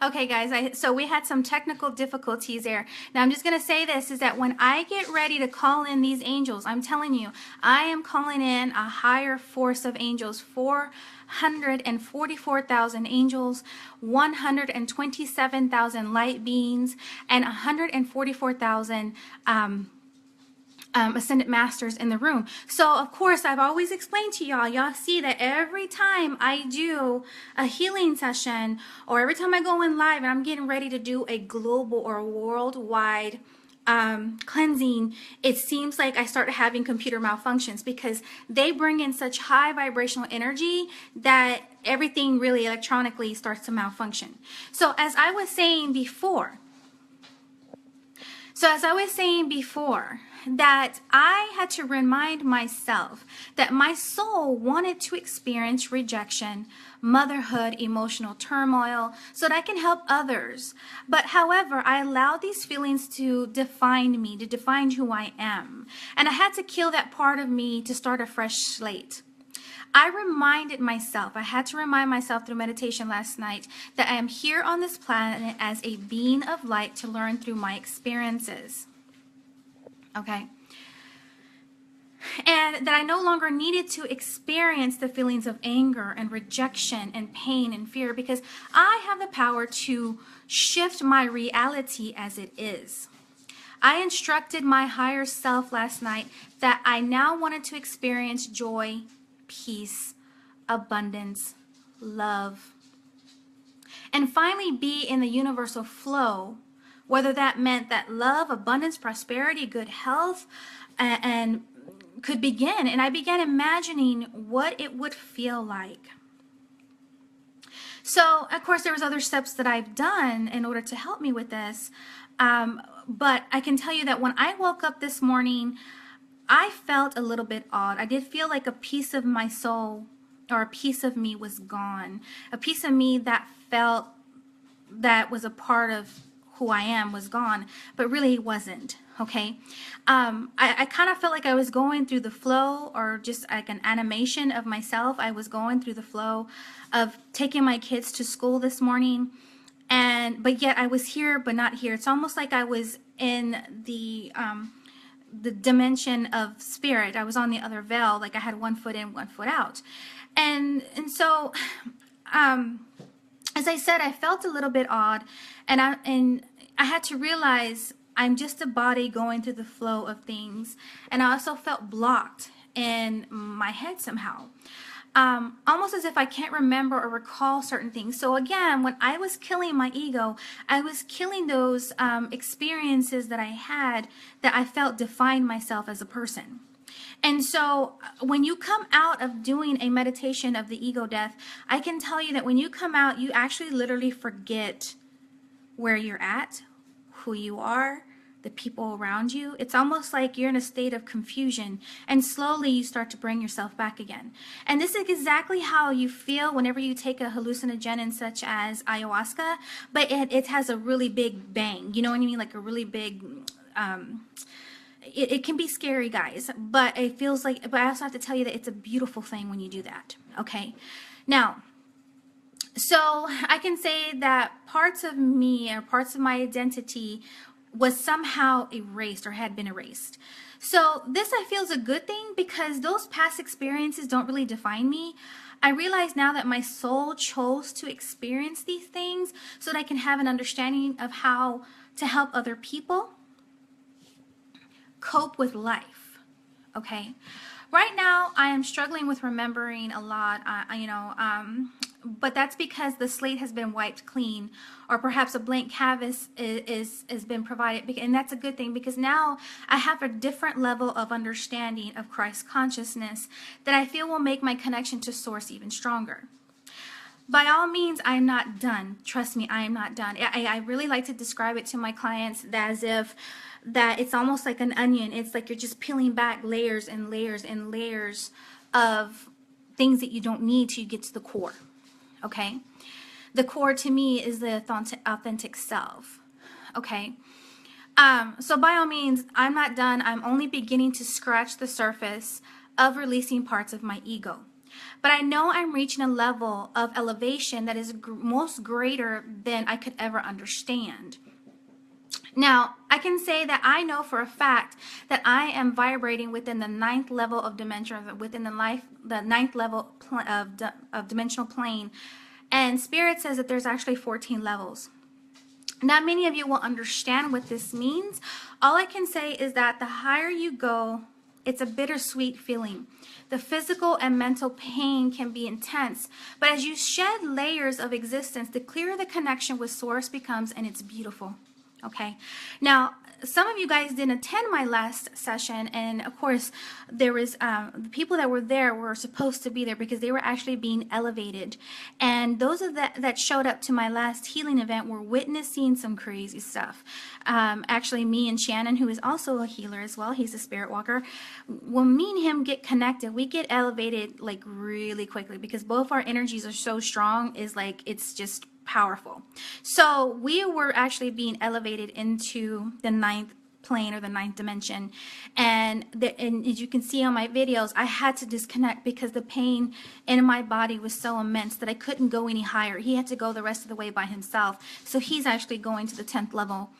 Okay, guys, so we had some technical difficulties there. Now, I'm just going to say this, is that when I get ready to call in these angels, I'm telling you, I am calling in a higher force of angels, 444,000 angels, 127,000 light beings, and 144,000 ascended masters in the room. So of course, I've always explained to y'all see that every time I do a healing session, or every time I go in live and I'm getting ready to do a global or worldwide cleansing, it seems like I start having computer malfunctions, because they bring in such high vibrational energy that everything really electronically starts to malfunction. So as I was saying before, that I had to remind myself that my soul wanted to experience rejection, motherhood, emotional turmoil, so that I can help others. But however, I allowed these feelings to define me, to define who I am. And I had to kill that part of me to start a fresh slate. I had to remind myself through meditation last night that I am here on this planet as a being of light to learn through my experiences. Okay? And that I no longer needed to experience the feelings of anger and rejection and pain and fear, because I have the power to shift my reality as it is. I instructed my higher self last night that I now wanted to experience joy, peace, abundance, love, and finally be in the universal flow, whether that meant that love, abundance, prosperity, good health, and could begin. And I began imagining what it would feel like. So, of course, there was other steps that I've done in order to help me with this. But I can tell you that when I woke up this morning, I felt a little bit odd. I did feel like a piece of my soul, or a piece of me, was gone. A piece of me that felt that was a part of who I am was gone, but really wasn't. Okay. I kind of felt like I was going through the flow, or just like an animation of myself. I was going through the flow of taking my kids to school this morning, but yet I was here but not here. It's almost like I was in the dimension of spirit. I was on the other veil, like I had one foot in, one foot out. And so as I said, I felt a little bit odd, and I had to realize I'm just a body going through the flow of things. And I also felt blocked in my head somehow. Almost as if I can't remember or recall certain things. So again, when I was killing my ego, I was killing those experiences that I had that I felt defined myself as a person. And so when you come out of doing a meditation of the ego death, I can tell you that when you come out, you actually literally forget where you're at, who you are, the people around you. It's almost like you're in a state of confusion, and slowly you start to bring yourself back again. And this is exactly how you feel whenever you take a hallucinogen such as ayahuasca, but it has a really big bang. You know what I mean? Like a really big... It can be scary, guys, but it feels like, but I also have to tell you that it's a beautiful thing when you do that. Okay. Now, so I can say that parts of me, or parts of my identity, was somehow erased, or had been erased. So this, I feel, is a good thing, because those past experiences don't really define me. I realize now that my soul chose to experience these things so that I can have an understanding of how to help other people cope with life. Okay. Right now, I am struggling with remembering a lot, but that's because the slate has been wiped clean, or perhaps a blank canvas has been provided, and that's a good thing, because now I have a different level of understanding of Christ consciousness that I feel will make my connection to Source even stronger. By all means, I am not done. Trust me, I am not done. I really like to describe it to my clients as if that it's almost like an onion. It's like you're just peeling back layers and layers and layers of things that you don't need till you get to the core. Okay? The core to me is the authentic self. Okay? So by all means, I'm not done. I'm only beginning to scratch the surface of releasing parts of my ego. but I know I'm reaching a level of elevation that is most greater than I could ever understand. Now, I can say that I know for a fact that I am vibrating within the 9th level of dimension, within the 9th level of dimensional plane. And Spirit says that there's actually 14 levels. Not many of you will understand what this means. All I can say is that the higher you go, it's a bittersweet feeling. The physical and mental pain can be intense, but as you shed layers of existence, the clearer the connection with Source becomes, and it's beautiful. Okay, now some of you guys didn't attend my last session, and of course there was the people that were there were supposed to be there because they were actually being elevated, and those of that showed up to my last healing event were witnessing some crazy stuff. Actually, me and Shannon, who is also a healer as well, he's a spirit walker, when me and him get connected, we get elevated like really quickly because both our energies are so strong. Is like it's just powerful. So we were actually being elevated into the 9th plane or the 9th dimension, and as you can see on my videos, I had to disconnect because the pain in my body was so immense that I couldn't go any higher. He had to go the rest of the way by himself, so he's actually going to the 10th level,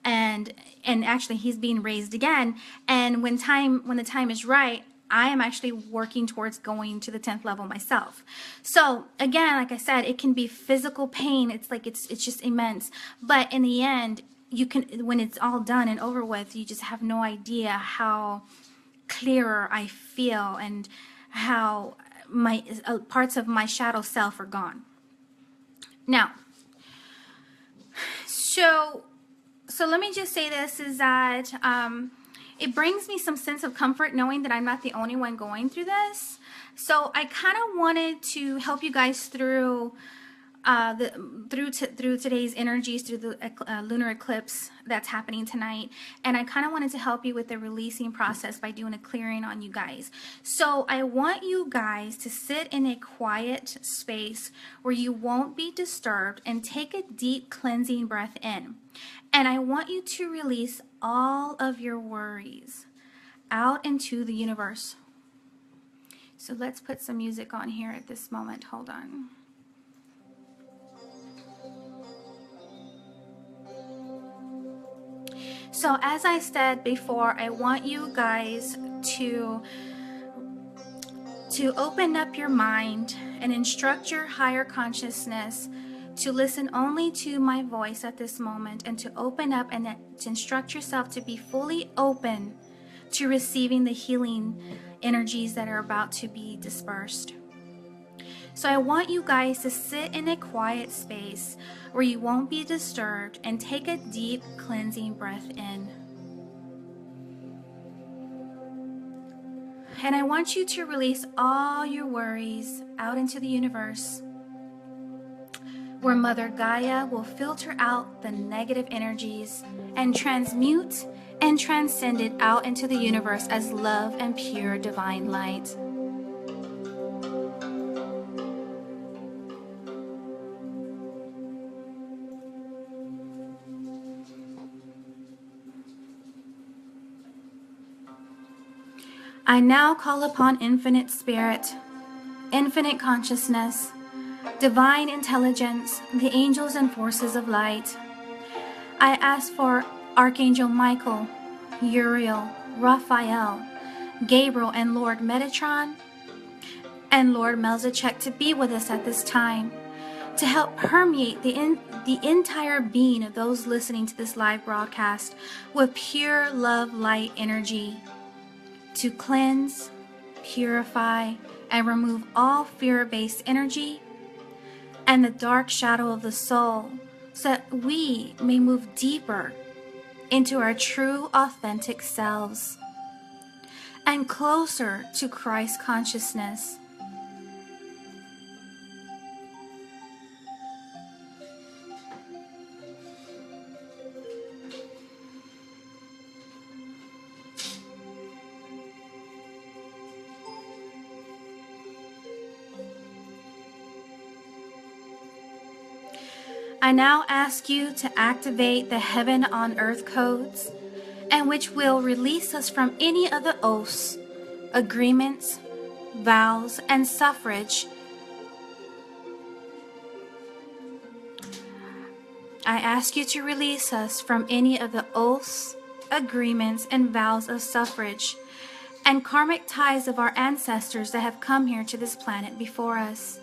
and actually he's being raised again, and when the time is right, I am actually working towards going to the 10th level myself. So again, like I said, it can be physical pain. It's like it's just immense. But in the end, you can, when it's all done and over with, you just have no idea how clearer I feel and how my parts of my shadow self are gone. Now, so let me just say this is that it brings me some sense of comfort knowing that I'm not the only one going through this. So I kind of wanted to help you guys through through today's energies, through the lunar eclipse that's happening tonight, and I kind of wanted to help you with the releasing process by doing a clearing on you guys. So I want you guys to sit in a quiet space where you won't be disturbed and take a deep cleansing breath in. And I want you to release all of your worries out into the universe. So let's put some music on here at this moment. Hold on. So as I said before, I want you guys to open up your mind and instruct your higher consciousness to listen only to my voice at this moment, and to open up and to instruct yourself to be fully open to receiving the healing energies that are about to be dispersed. So I want you guys to sit in a quiet space where you won't be disturbed and take a deep cleansing breath in. And I want you to release all your worries out into the universe, where Mother Gaia will filter out the negative energies and transmute and transcend it out into the universe as love and pure divine light. I now call upon infinite spirit, infinite consciousness, divine intelligence, the angels and forces of light. I ask for Archangel Michael, Uriel, Raphael, Gabriel, and Lord Metatron, and Lord Melchizedek to be with us at this time, to help permeate the entire being of those listening to this live broadcast with pure love light energy, to cleanse, purify, and remove all fear-based energy and the dark shadow of the soul, so that we may move deeper into our true authentic selves and closer to Christ consciousness. I now ask you to activate the heaven on earth codes, and which will release us from any of the oaths, agreements, vows, and suffrage. I ask you to release us from any of the oaths, agreements, and vows of suffrage and karmic ties of our ancestors that have come here to this planet before us.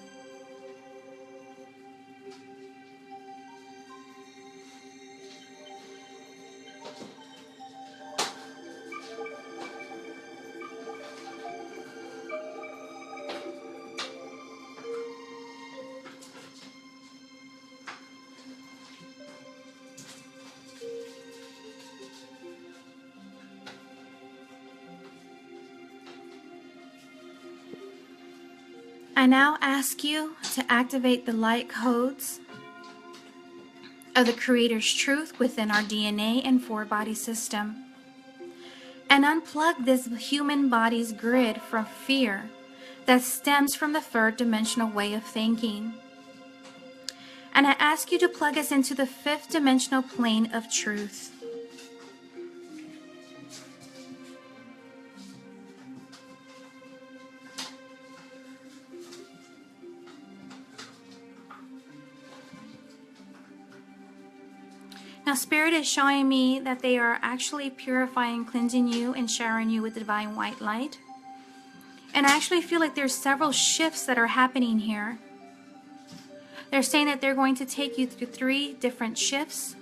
I now ask you to activate the light codes of the Creator's truth within our DNA and four-body system, and unplug this human body's grid from fear that stems from the third dimensional way of thinking. And I ask you to plug us into the fifth dimensional plane of truth. Now, Spirit is showing me that they are actually purifying, cleansing you, and showering you with divine white light. And I actually feel like there's several shifts that are happening here. They're saying that they're going to take you through 3 different shifts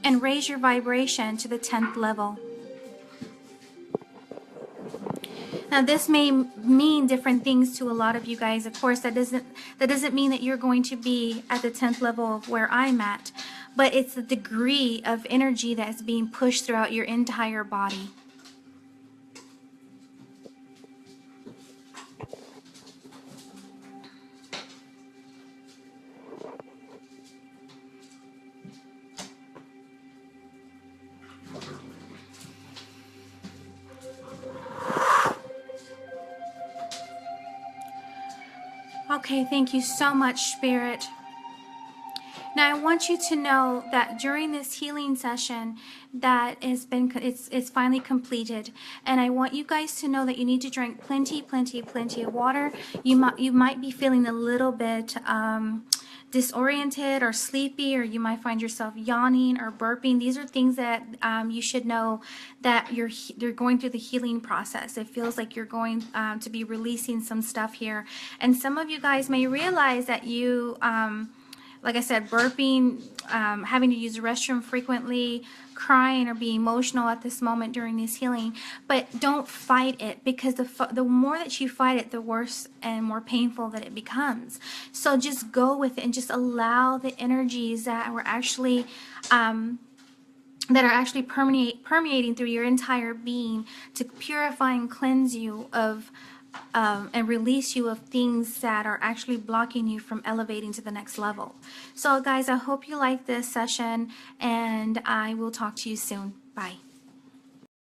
and raise your vibration to the 10th level. Now, this may mean different things to a lot of you guys. Of course, that doesn't mean that you're going to be at the 10th level of where I'm at, but it's the degree of energy that is being pushed throughout your entire body. Okay, thank you so much, Spirit. Now, I want you to know that during this healing session that it's finally completed, and I want you guys to know that you need to drink plenty of water. You might be feeling a little bit disoriented or sleepy, or you might find yourself yawning or burping. These are things that you should know that you're going through the healing process. It feels like you're going to be releasing some stuff here, and some of you guys may realize that you like I said, burping, having to use the restroom frequently, crying or being emotional at this moment during this healing. But don't fight it, because the more that you fight it, the worse and more painful that it becomes. So just go with it and just allow the energies that were actually permeating through your entire being to purify and cleanse you of and release you of things that are actually blocking you from elevating to the next level. So guys, I hope you like this session, and I will talk to you soon. Bye.